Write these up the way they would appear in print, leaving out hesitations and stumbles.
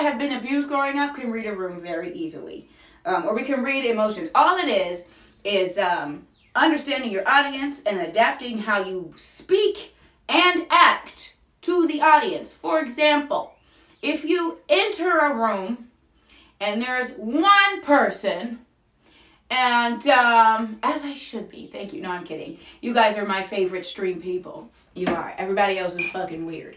that have been abused growing up can read a room very easily. Or we can read emotions. All it is understanding your audience and adapting how you speak and act to the audience. For example, if you enter a room and there's one person, and as I should be, thank you. No, I'm kidding. You guys are my favorite stream people. You are. Everybody else is fucking weird.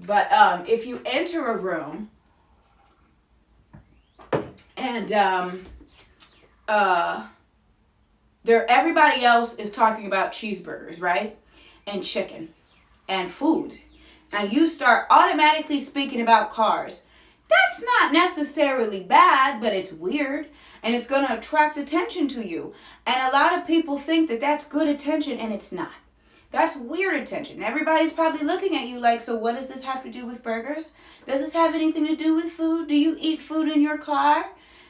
But if you enter a room and everybody else is talking about cheeseburgers, right? And chicken and food. And you start automatically speaking about cars. That's not necessarily bad, but it's weird. And it's going to attract attention to you. And a lot of people think that that's good attention, and it's not. That's weird attention. Everybody's probably looking at you like, so what does this have to do with burgers? Does this have anything to do with food? Do you eat food in your car?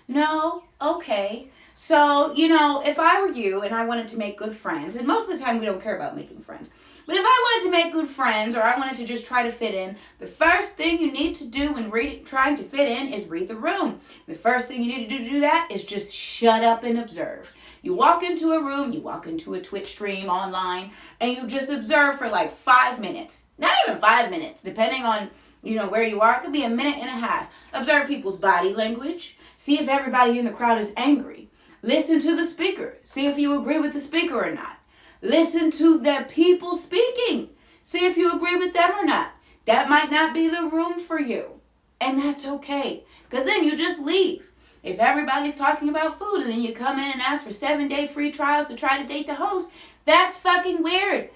No? Okay. So, if I were you and I wanted to make good friends, and most of the time we don't care about making friends, but if I wanted to make good friends or I wanted to just try to fit in, the first thing you need to do when trying to fit in is read the room. The first thing you need to do that is just shut up and observe. You walk into a room, you walk into a Twitch stream online, and you just observe for like 5 minutes. Not even 5 minutes, depending on, where you are. It could be a minute and a half. Observe people's body language. See if everybody in the crowd is angry. Listen to the speaker. See if you agree with the speaker or not. Listen to the people speaking. See if you agree with them or not. That might not be the room for you. And that's okay. Because then you just leave. If everybody's talking about food and then you come in and ask for 7-day free trials to try to date the host, that's fucking weird.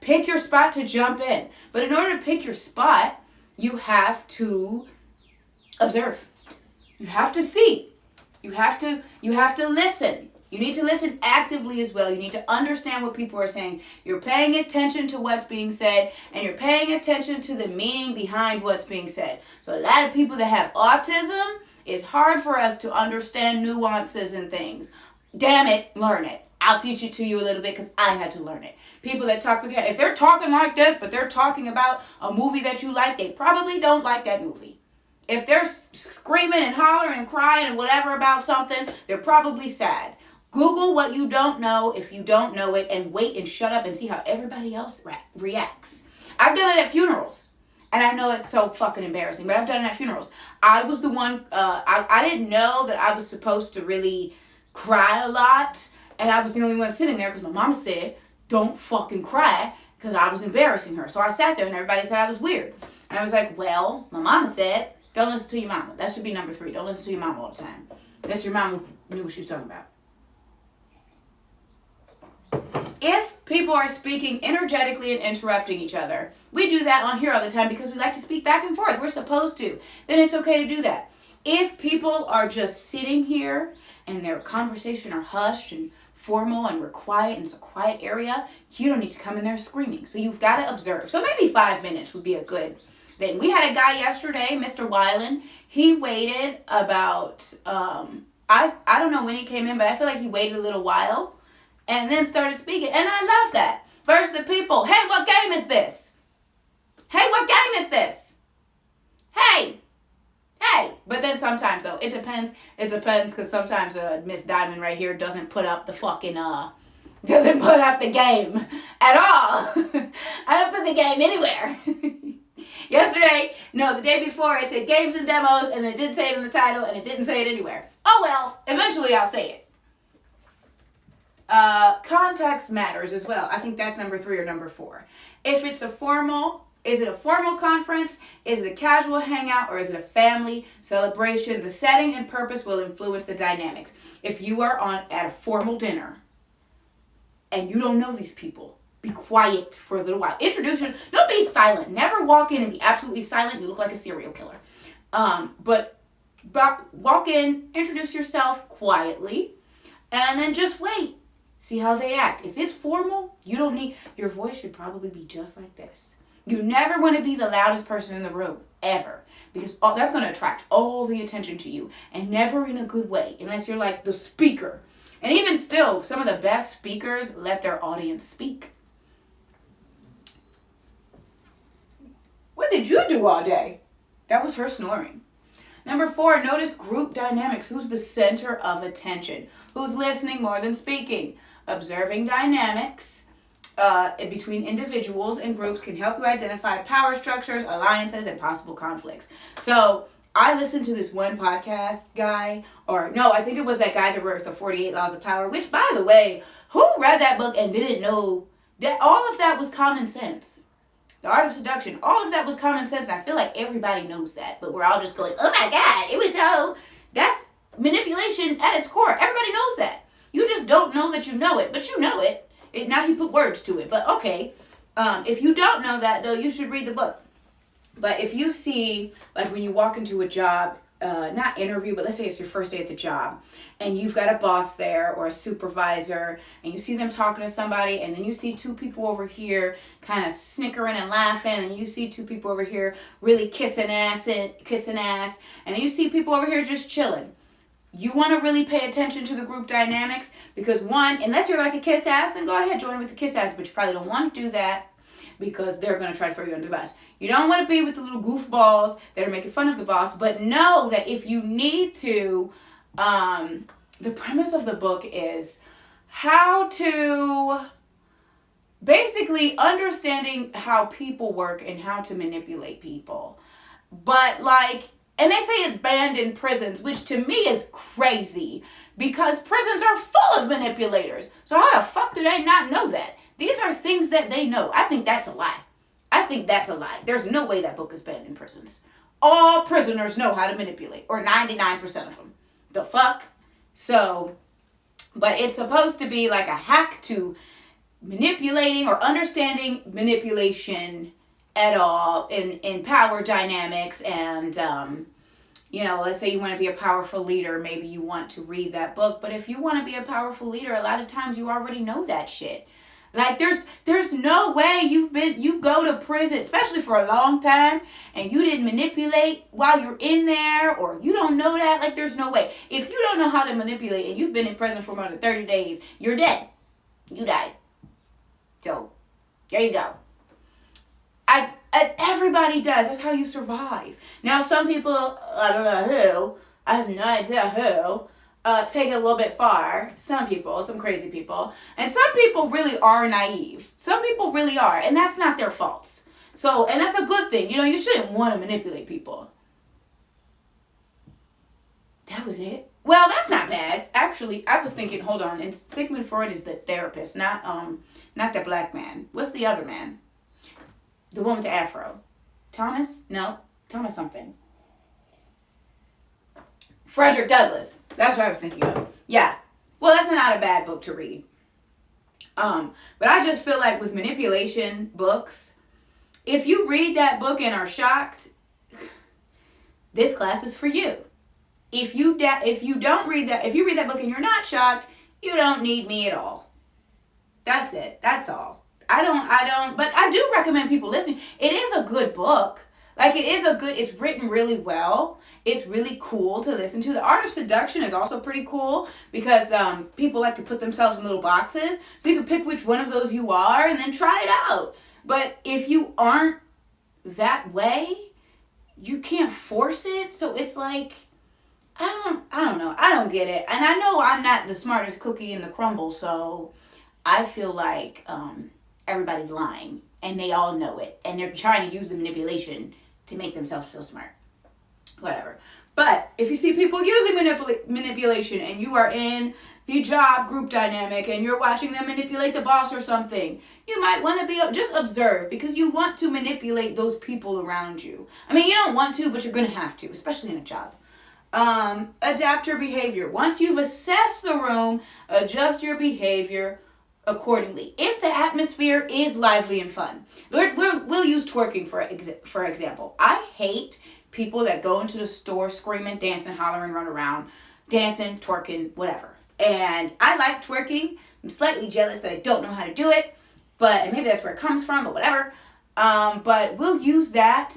Pick your spot to jump in. But in order to pick your spot, you have to observe. You have to see. You have to listen. You need to listen actively as well. You need to understand what people are saying. You're paying attention to what's being said, and you're paying attention to the meaning behind what's being said. So a lot of people that have autism, it's hard for us to understand nuances and things. Damn it, learn it. I'll teach it to you a little bit because I had to learn it. People that talk with if they're talking like this, but they're talking about a movie that you like, they probably don't like that movie. If they're screaming and hollering and crying and whatever about something, they're probably sad. Google what you don't know if you don't know it, and wait and shut up and see how everybody else reacts. I've done it at funerals, and I know it's so fucking embarrassing, but I've done it at funerals. I was the one, I didn't know that I was supposed to really cry a lot, and I was the only one sitting there because my mama said, don't fucking cry, because I was embarrassing her. So I sat there and everybody said I was weird. And I was like, well, my mama said, don't listen to your mama. That should be number 3. Don't listen to your mama all the time. Unless your mama knew what she was talking about. If people are speaking energetically and interrupting each other, we do that on here all the time because we like to speak back and forth. We're supposed to. Then it's okay to do that. If people are just sitting here and their conversation are hushed and formal and we're quiet and it's a quiet area, you don't need to come in there screaming. So you've got to observe. So maybe 5 minutes would be a good thing. We had a guy yesterday, Mr. Weiland. He waited about, I don't know when he came in, but I feel like he waited a little while. And then started speaking. And I love that. First the people, hey, what game is this? Hey, what game is this? Hey. But then sometimes, though, it depends. It depends because sometimes Miss Diamond right here doesn't put up the fucking, doesn't put up the game at all. I don't put the game anywhere. Yesterday, no, the day before, it said games and demos, and it didn't say it in the title, and it didn't say it anywhere. Oh, well, eventually I'll say it. Context matters as well. I think that's number 3 or number 4. If it's is it a formal conference? Is it a casual hangout? Or is it a family celebration? The setting and purpose will influence the dynamics. If you are at a formal dinner and you don't know these people, be quiet for a little while. Introduce them. Don't be silent. Never walk in and be absolutely silent. You look like a serial killer. But walk in, introduce yourself quietly, and then just wait. See how they act. If it's formal, your voice should probably be just like this. You never want to be the loudest person in the room, ever. Because that's going to attract all the attention to you. And never in a good way, unless you're like the speaker. And even still, some of the best speakers let their audience speak. What did you do all day? That was her snoring. Number 4, notice group dynamics. Who's the center of attention? Who's listening more than speaking? Observing dynamics between individuals and groups can help you identify power structures, alliances, and possible conflicts. So I listened to this one podcast guy, or no, I think it was that guy that wrote the 48 Laws of Power, which, by the way, who read that book and didn't know that all of that was common sense? The Art of Seduction, all of that was common sense, and I feel like everybody knows that, but we're all just going, oh my God, it was so, that's manipulation at its core. Everybody knows that. You just don't know that you know it, but you know it. Now he put words to it, but okay. If you don't know that, though, you should read the book. But if you see, like when you walk into a job, not interview, but let's say it's your first day at the job, and you've got a boss there or a supervisor, and you see them talking to somebody, and then you see 2 people over here kind of snickering and laughing, and you see 2 people over here really kissing ass, and then you see people over here just chilling. You want to really pay attention to the group dynamics, because one, unless you're like a kiss ass, then go ahead, join with the kiss ass, but you probably don't want to do that because they're going to try to throw you under the bus. You don't want to be with the little goofballs that are making fun of the boss, but know that if you need to, the premise of the book is how to, basically understanding how people work and how to manipulate people. But like, and they say it's banned in prisons, which to me is crazy because prisons are full of manipulators. So how the fuck do they not know that? These are things that they know. I think that's a lie. There's no way that book is banned in prisons. All prisoners know how to manipulate, or 99% of them. The fuck? So, but it's supposed to be like a hack to manipulating or understanding manipulation at all in power dynamics. And, let's say you want to be a powerful leader. Maybe you want to read that book. But if you want to be a powerful leader, a lot of times you already know that shit. Like there's no way you go to prison, especially for a long time, and you didn't manipulate while you're in there, or you don't know that. Like there's no way. If you don't know how to manipulate and you've been in prison for more than 30 days, you're dead. You died. So there you go. Everybody does. That's how you survive. Now some people, I don't know who, I have no idea who, take it a little bit far. Some people, some crazy people. And some people really are naive. Some people really are. And that's not their faults. So, and that's a good thing. You shouldn't want to manipulate people. That was it. Well, that's not bad. Actually, I was thinking, hold on. And Sigmund Freud is the therapist, not the black man. What's the other man? The one with the afro. Thomas? No. Thomas something. Frederick Douglass. That's what I was thinking of. Yeah. Well, that's not a bad book to read. But I just feel like with manipulation books, if you read that book and are shocked, this class is for you. If you read that book and you're not shocked, you don't need me at all. That's it. That's all. I don't, but I do recommend people listening. It is a good book. Like it's written really well. It's really cool to listen to. The Art of Seduction is also pretty cool because people like to put themselves in little boxes. So you can pick which one of those you are and then try it out. But if you aren't that way, you can't force it. So it's like, I don't know. I don't get it. And I know I'm not the smartest cookie in the crumble. So I feel like everybody's lying and they all know it. And they're trying to use the manipulation to make themselves feel smart. Whatever. But if you see people using manipulation and you are in the job group dynamic and you're watching them manipulate the boss or something, you might want to just observe because you want to manipulate those people around you. I mean, you don't want to, but you're going to have to, especially in a job. Adapt your behavior. Once you've assessed the room, adjust your behavior accordingly. If the atmosphere is lively and fun. We'll use twerking for example. I hate people that go into the store screaming, dancing, hollering, run around, dancing, twerking, whatever. And I like twerking. I'm slightly jealous that I don't know how to do it, and maybe that's where it comes from, but whatever. But we'll use that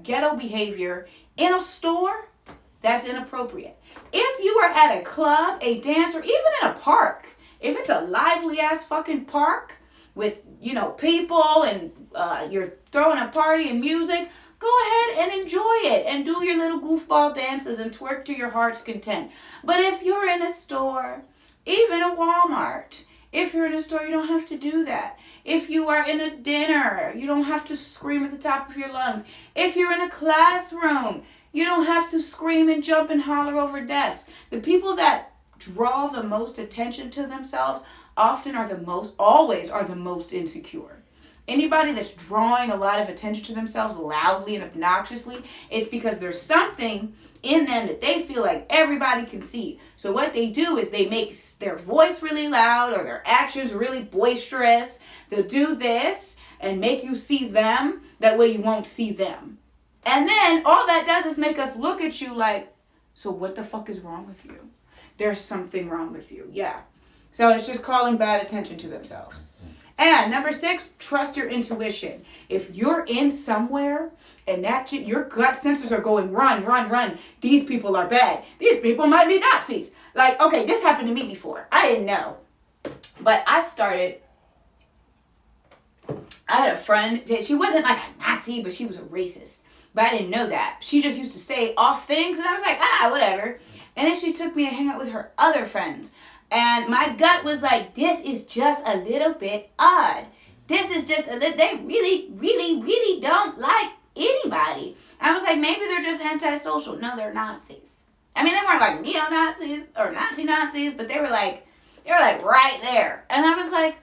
ghetto behavior in a store. That's inappropriate. If you are at a club, a dance, or even in a park, if it's a lively ass fucking park with, people and you're throwing a party and music, go ahead and enjoy it and do your little goofball dances and twerk to your heart's content. But if you're in a store, even a Walmart, if you're in a store, you don't have to do that. If you are in a dinner, you don't have to scream at the top of your lungs. If you're in a classroom, you don't have to scream and jump and holler over desks. The people that draw the most attention to themselves always are the most insecure. Anybody that's drawing a lot of attention to themselves loudly and obnoxiously, it's because there's something in them that they feel like everybody can see. So what they do is they make their voice really loud or their actions really boisterous. They'll do this and make you see them. That way you won't see them. And then all that does is make us look at you like, so what the fuck is wrong with you? There's something wrong with you. Yeah. So it's just calling bad attention to themselves. And number 6, trust your intuition. If you're in somewhere and your gut sensors are going, run, run, run. These people are bad. These people might be Nazis. Like, okay, this happened to me before. I didn't know. But I had a friend. She wasn't like a Nazi, but she was a racist. But I didn't know that. She just used to say off things. And I was like, whatever. And then she took me to hang out with her other friends. And my gut was like, this is just a little bit odd. This is just they really, really, really don't like anybody. I was like, maybe they're just antisocial. No, they're Nazis. I mean, they weren't like neo-Nazis or Nazis, but they were like right there. And I was like,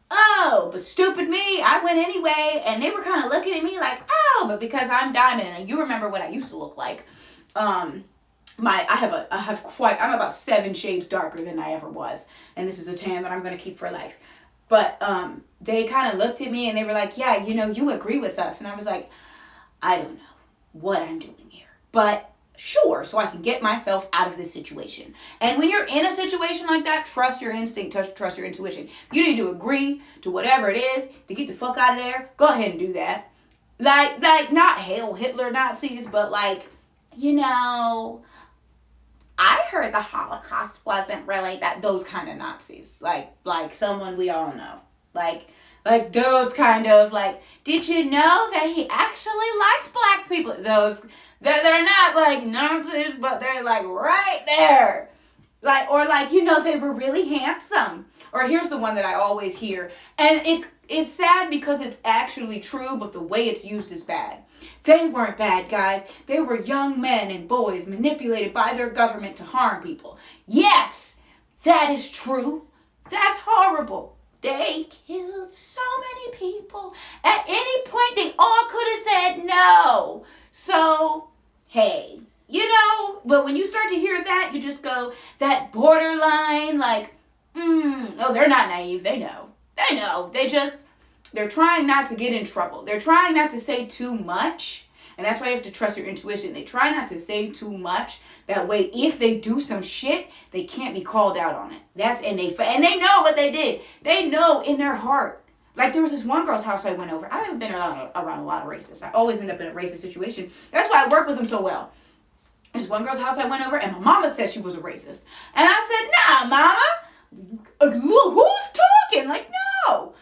oh, but stupid me, I went anyway. And they were kind of looking at me like, oh, but because I'm diamond. And you remember what I used to look like. I'm about 7 shades darker than I ever was. And this is a tan that I'm going to keep for life. But they kind of looked at me and they were like, yeah, you agree with us. And I was like, I don't know what I'm doing here. But sure, so I can get myself out of this situation. And when you're in a situation like that, trust your instinct, trust your intuition. You need to agree to whatever it is to get the fuck out of there. Go ahead and do that. Like not Hail Hitler Nazis, but like, I heard the Holocaust wasn't really those kind of Nazis. Like someone we all know. Like those kind of like, did you know that he actually liked black people? They're not like Nazis, but they're like right there. They were really handsome. Or here's the one that I always hear. And it's sad because it's actually true, but the way it's used is bad. They weren't bad guys. They were young men and boys manipulated by their government to harm people. Yes, that is true. That's horrible. They killed so many people. At any point, they all could have said no. So, hey, but when you start to hear that, you just go, that borderline, like, they're not naive. They know. They're trying not to get in trouble. They're trying not to say too much. And that's why you have to trust your intuition. They try not to say too much. That way, if they do some shit, they can't be called out on it. And they know what they did. They know in their heart. Like, there was this one girl's house I went over. I haven't been around a lot of racists. I always end up in a racist situation. That's why I work with them so well. There's one girl's house I went over, and my mama said she was a racist. And I said, nah, mama. Who's talking? Like, no.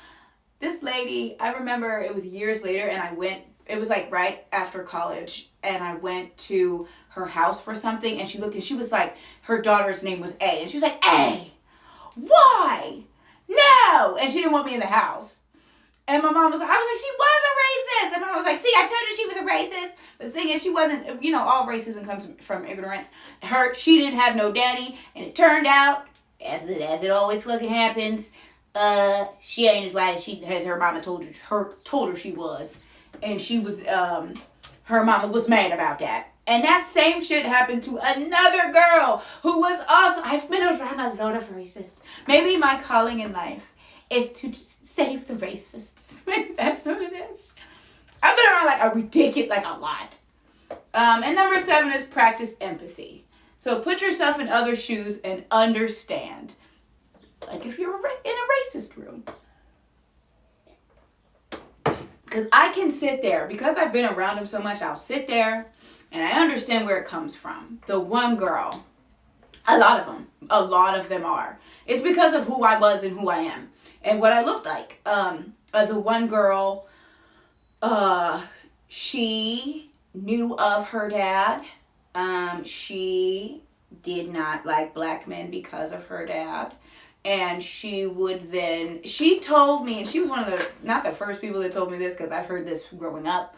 This lady, I remember it was years later, and it was like right after college, and I went to her house for something, and she was like, her daughter's name was A, and she was like, A, why? No! And she didn't want me in the house. And my mom was like, she was a racist. And my mom was like, see, I told you she was a racist. But the thing is, she wasn't, all racism comes from ignorance. She didn't have no daddy, and it turned out, as it always fucking happens, she ain't as white as her mama told her she was. And she was, her mama was mad about that. And that same shit happened to another girl who was also, I've been around a lot of racists. Maybe my calling in life is to save the racists. Maybe that's what it is. I've been around a lot. And number 7 is practice empathy. So put yourself in other shoes and understand. Like if you're in a racist room. Because I can sit there, because I've been around them so much, I'll sit there and I understand where it comes from. The one girl, a lot of them are. It's because of who I was and who I am and what I looked like. The one girl, She knew of her dad. She did not like black men because of her dad. And she told me, and she was one of the, not the first people that told me this, because I've heard this growing up,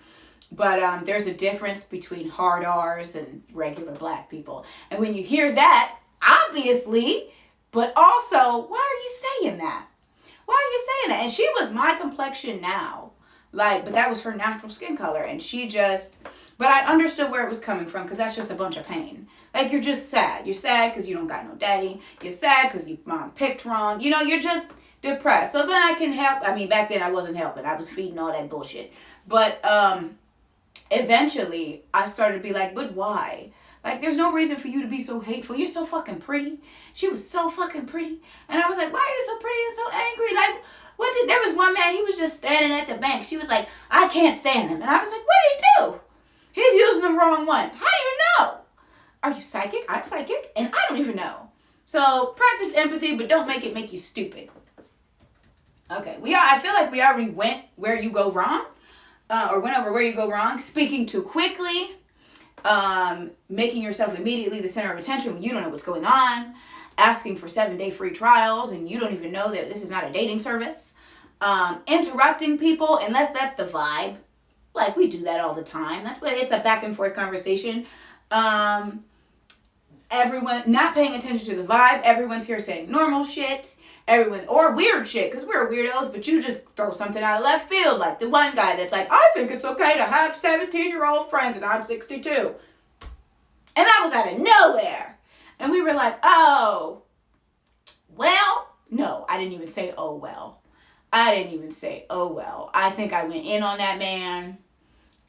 but there's a difference between hard R's and regular black people. And when you hear that, obviously, but also, why are you saying that? Why are you saying that? And she was my complexion now. Like, but that was her natural skin color. And but I understood where it was coming from, because that's just a bunch of pain. Like, you're just sad. You're sad because you don't got no daddy. You're sad because your mom picked wrong. You know, you're just depressed. So then I can help. I mean, back then I wasn't helping. I was feeding all that bullshit. But eventually I started to be like, but why? Like, there's no reason for you to be so hateful. You're so fucking pretty. She was so fucking pretty. And I was like, why are you so pretty and so angry? Like, there was one man, he was just standing at the bank. She was like, I can't stand him. And I was like, what did he do? He's using the wrong one. How do you know? Are you psychic? I'm psychic. And I don't even know. So practice empathy, but don't make it make you stupid. Okay. I feel like we already went where you go wrong. Or went over where you go wrong. Speaking too quickly. Making yourself immediately the center of attention when you don't know what's going on. Asking for 7-day free trials and you don't even know that this is not a dating service. Interrupting people, unless that's the vibe. Like, we do that all the time. That's what it's a back and forth conversation. Everyone not paying attention to the vibe. Everyone's here saying normal shit. Or weird shit, because we're weirdos, but you just throw something out of left field. Like the one guy that's like, I think it's okay to have 17-year-old friends and I'm 62. And that was out of nowhere. And we were like, oh, well, no, I didn't even say, oh, well. I think I went in on that man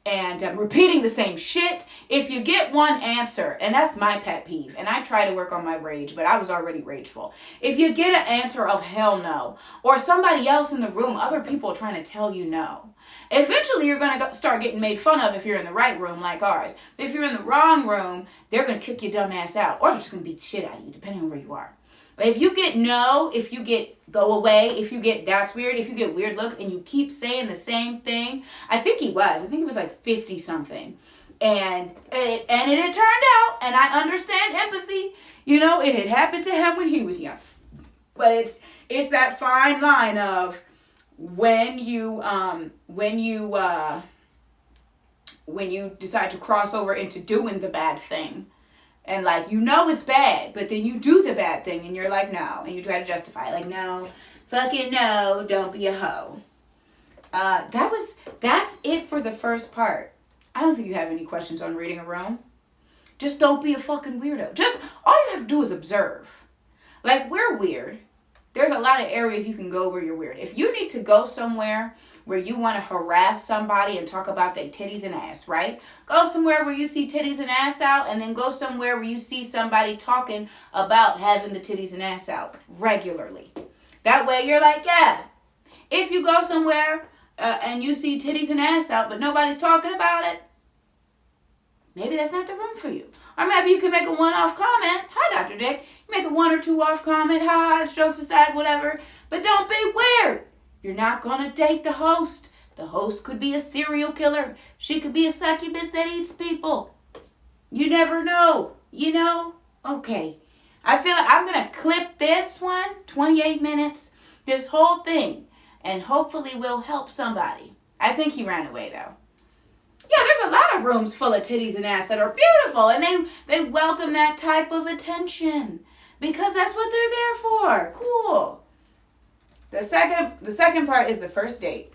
and I'm repeating the same shit. If you get one answer, and that's my pet peeve, and I try to work on my rage, but I was already rageful. If you get an answer of hell no, or somebody else in the room, other people trying to tell you no, eventually you're going to start getting made fun of if you're in the right room like ours. But if you're in the wrong room, they're going to kick your dumb ass out. Or they're just going to beat the shit out of you, depending on where you are. But if you get no, if you get go away, if you get that's weird, if you get weird looks, and you keep saying the same thing. I think he was like 50-something. And it had turned out, and I understand empathy. You know, it had happened to him when he was young. But it's that fine line of when you decide to cross over into doing the bad thing, and like, you know it's bad, but then you do the bad thing and you're like, no, and you try to justify it, like, no, fucking no, don't be a hoe. That's it for the first part. I don't think you have any questions on reading a room. Just don't be a fucking weirdo. Just all you have to do is observe. Like, we're weird. There's a lot of areas you can go where you're weird. If you need to go somewhere where you want to harass somebody and talk about their titties and ass, right? Go somewhere where you see titties and ass out, and then go somewhere where you see somebody talking about having the titties and ass out regularly. That way you're like, yeah. If you go somewhere and you see titties and ass out, but nobody's talking about it, maybe that's not the room for you. Or maybe you can make a one-off comment. Hi, Dr. Dick. You make a 1 or 2 off comment. Ha, strokes aside, whatever. But don't be weird. You're not going to date the host. The host could be a serial killer. She could be a succubus that eats people. You never know. You know? Okay. I feel like I'm going to clip this one, 28 minutes, this whole thing, and hopefully we'll help somebody. I think he ran away, though. Yeah, there's a lot of rooms full of titties and ass that are beautiful, and they welcome that type of attention because that's what they're there for. Cool. The second part is the first date.